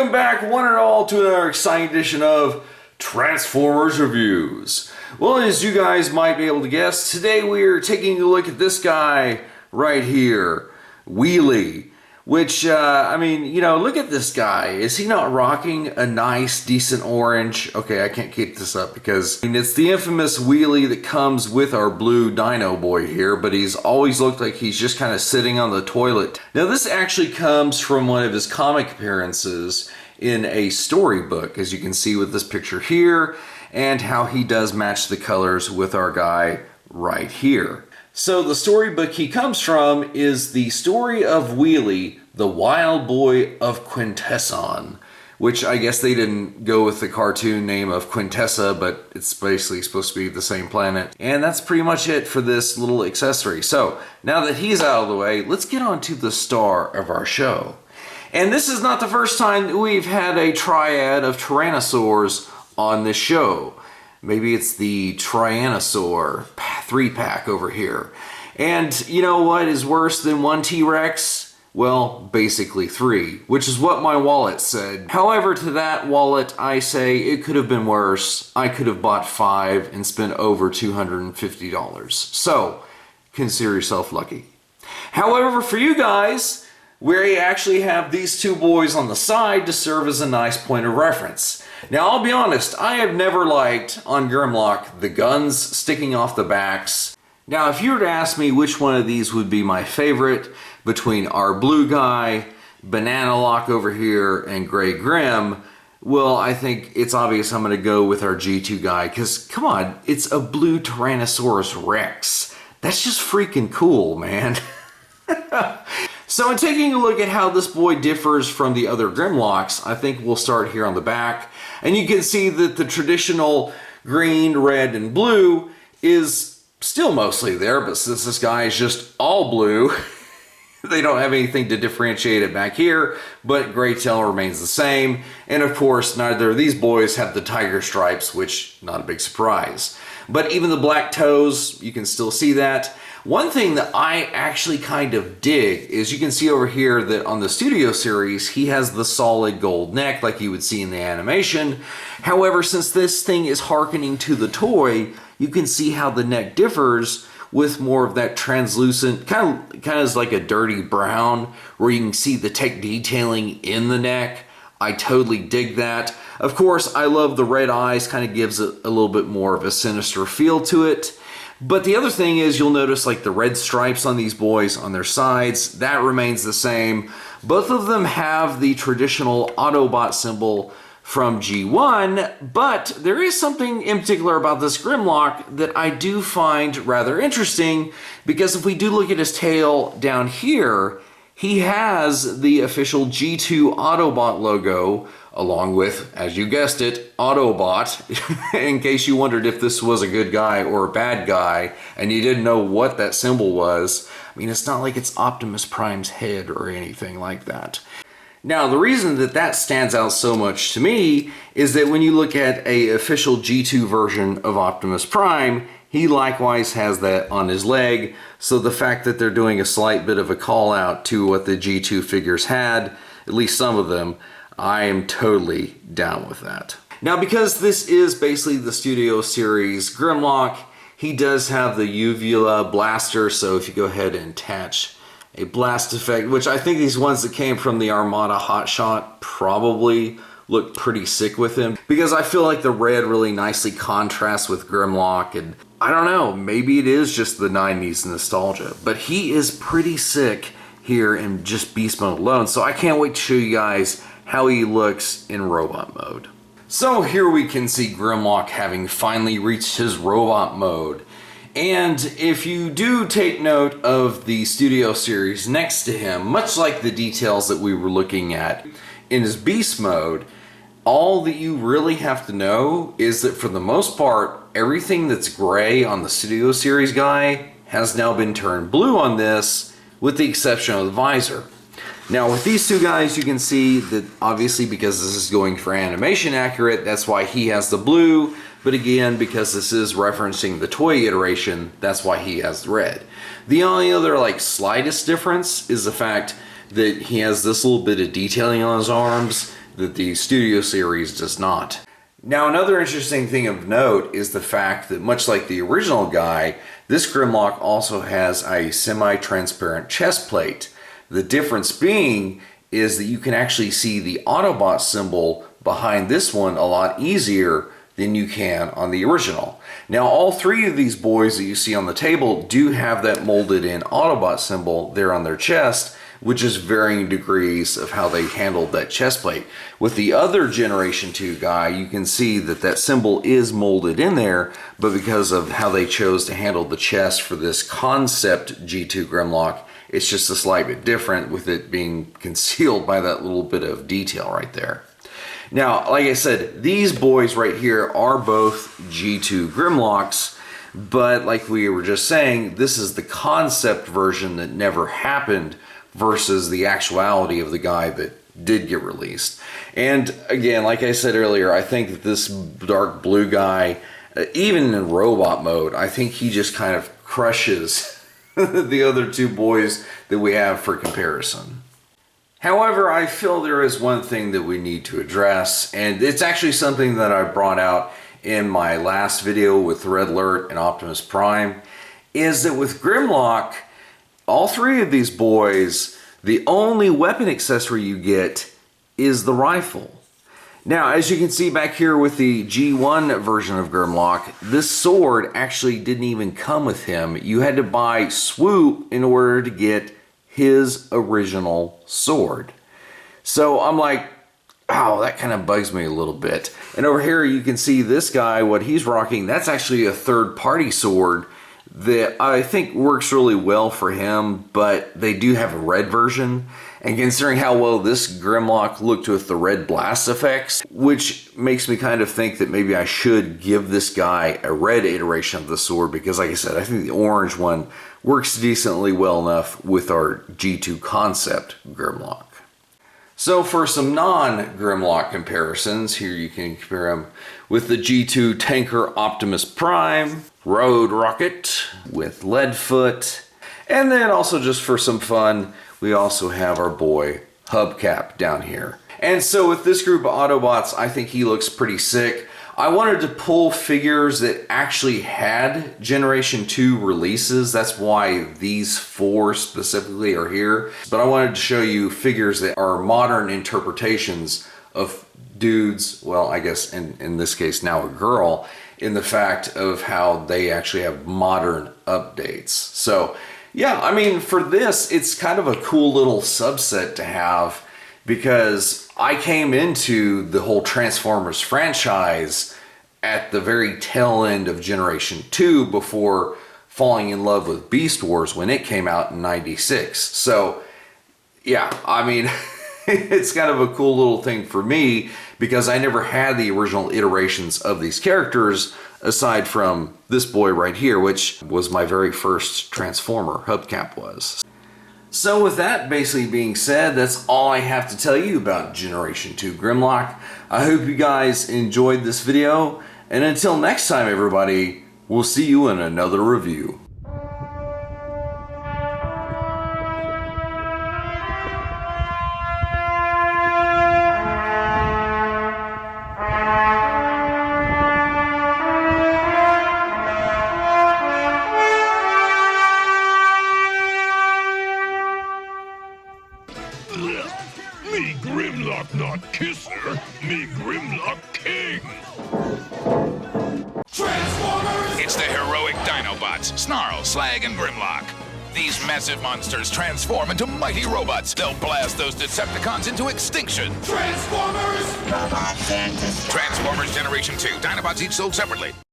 Welcome back, one and all, to another exciting edition of Transformers Reviews. Well, as you guys might be able to guess, today we are taking a look at this guy right here, Wheelie. Which, look at this guy. Is he not rocking a nice, decent orange? Okay, I can't keep this up because it's the infamous Wheelie that comes with our blue Dino boy here, but he's always looked like he's just kind of sitting on the toilet. Now, this actually comes from one of his comic appearances in a storybook, as you can see with this picture here, and how he does match the colors with our guy right here. So the storybook he comes from is The Story of Wheelie, the Wild Boy of Quintesson, which I guess they didn't go with the cartoon name of Quintessa, but it's basically supposed to be the same planet. And that's pretty much it for this little accessory. So now that he's out of the way, let's get on to the star of our show. And this is not the first time that we've had a triad of Tyrannosaurs on this show. Maybe it's the Tyrannosaur 3-pack over here. And you know what is worse than one T-Rex? Well, basically 3, which is what my wallet said. However, to that wallet, I say it could have been worse. I could have bought 5 and spent over $250. So, consider yourself lucky. However, for you guys, we actually have these two boys on the side to serve as a nice point of reference. Now, I'll be honest, I have never liked, on Grimlock, the guns sticking off the backs. Now, if you were to ask me which one of these would be my favorite between our blue guy, Banana Lock over here, and Gray Grim, well, I think it's obvious I'm going to go with our G2 guy, because, come on, it's a blue Tyrannosaurus Rex. That's just freaking cool, man. So in taking a look at how this boy differs from the other Grimlocks, I think we'll start here on the back. And you can see that the traditional green, red, and blue is still mostly there, but since this guy is just all blue, they don't have anything to differentiate it back here, but gray tail remains the same. And of course, neither of these boys have the tiger stripes, which not a big surprise. But even the black toes, you can still see that. One thing that I actually kind of dig is you can see over here that on the Studio Series, he has the solid gold neck like you would see in the animation. However, since this thing is hearkening to the toy, you can see how the neck differs with more of that translucent, kind of like a dirty brown, where you can see the tech detailing in the neck. I totally dig that. Of course, I love the red eyes, kind of gives it a little bit more of a sinister feel to it. But the other thing is you'll notice like the red stripes on these boys on their sides, that remains the same. Both of them have the traditional Autobot symbol from G1, but there is something in particular about this Grimlock that I do find rather interesting, because if we do look at his tail down here, he has the official G2 Autobot logo, along with, as you guessed it, Autobot, in case you wondered if this was a good guy or a bad guy, and you didn't know what that symbol was. I mean, it's not like it's Optimus Prime's head or anything like that. Now, the reason that that stands out so much to me is that when you look at an official G2 version of Optimus Prime, he likewise has that on his leg, so the fact that they're doing a slight bit of a call out to what the G2 figures had, at least some of them, I am totally down with that. Now, because this is basically the Studio Series Grimlock, he does have the Uvula blaster, so if you go ahead and attach a blast effect, which I think these ones that came from the Armada Hotshot probably look pretty sick with him, because I feel like the red really nicely contrasts with Grimlock, and I don't know, maybe it is just the 90s nostalgia, but he is pretty sick here in just beast mode alone, so I can't wait to show you guys how he looks in robot mode. So here we can see Grimlock having finally reached his robot mode. And if you do take note of the Studio Series next to him, much like the details that we were looking at in his beast mode, all that you really have to know is that for the most part, everything that's gray on the Studio Series guy has now been turned blue on this, with the exception of the visor. Now with these two guys, you can see that obviously because this is going for animation accurate, that's why he has the blue, but again, because this is referencing the toy iteration, that's why he has the red. The only other like slightest difference is the fact that he has this little bit of detailing on his arms that the Studio Series does not. Now, another interesting thing of note is the fact that much like the original guy, this Grimlock also has a semi-transparent chest plate. The difference being is that you can actually see the Autobot symbol behind this one a lot easier than you can on the original. Now, all three of these boys that you see on the table do have that molded in Autobot symbol there on their chest, which is varying degrees of how they handled that chest plate. With the other Generation 2 guy, you can see that that symbol is molded in there, but because of how they chose to handle the chest for this concept G2 Grimlock, it's just a slight bit different, with it being concealed by that little bit of detail right there. Now, like I said, these boys right here are both G2 Grimlocks, but like we were just saying, this is the concept version that never happened versus the actuality of the guy that did get released. And again, like I said earlier, I think that this dark blue guy, even in robot mode, I think he just kind of crushes the other two boys that we have for comparison. However, I feel there is one thing that we need to address, and it's actually something that I brought out in my last video with Red Alert and Optimus Prime, is that with Grimlock, all three of these boys, the only weapon accessory you get is the rifle. Now, as you can see back here with the G1 version of Grimlock, this sword actually didn't even come with him. You had to buy Swoop in order to get his original sword. So I'm like, oh, that kind of bugs me a little bit. And over here you can see this guy, what he's rocking, that's actually a third-party sword that I think works really well for him, but they do have a red version. And considering how well this Grimlock looked with the red blast effects, which makes me kind of think that maybe I should give this guy a red iteration of the sword, because like I said, I think the orange one works decently well enough with our G2 concept Grimlock. So for some non-Grimlock comparisons, here you can compare them with the G2 Tanker Optimus Prime, Road Rocket with Leadfoot, and then also just for some fun, we also have our boy Hubcap down here. And so with this group of Autobots, I think he looks pretty sick. I wanted to pull figures that actually had Generation 2 releases. That's why these four specifically are here. But I wanted to show you figures that are modern interpretations of dudes, well, I guess in this case now a girl, in the fact of how they actually have modern updates. So yeah, I mean, for this, it's kind of a cool little subset to have, because I came into the whole Transformers franchise at the very tail end of Generation 2 before falling in love with Beast Wars when it came out in '96. So yeah, I mean, it's kind of a cool little thing for me, because I never had the original iterations of these characters aside from this boy right here, which was my very first Transformer, Hubcap was. So with that basically being said, that's all I have to tell you about Generation 2 Grimlock. I hope you guys enjoyed this video, and until next time everybody, we'll see you in another review. Me Grimlock not kisser, me Grimlock king! Transformers! It's the heroic Dinobots, Snarl, Slag, and Grimlock. These massive monsters transform into mighty robots. They'll blast those Decepticons into extinction. Transformers! Transformers Generation 2. Dinobots each sold separately.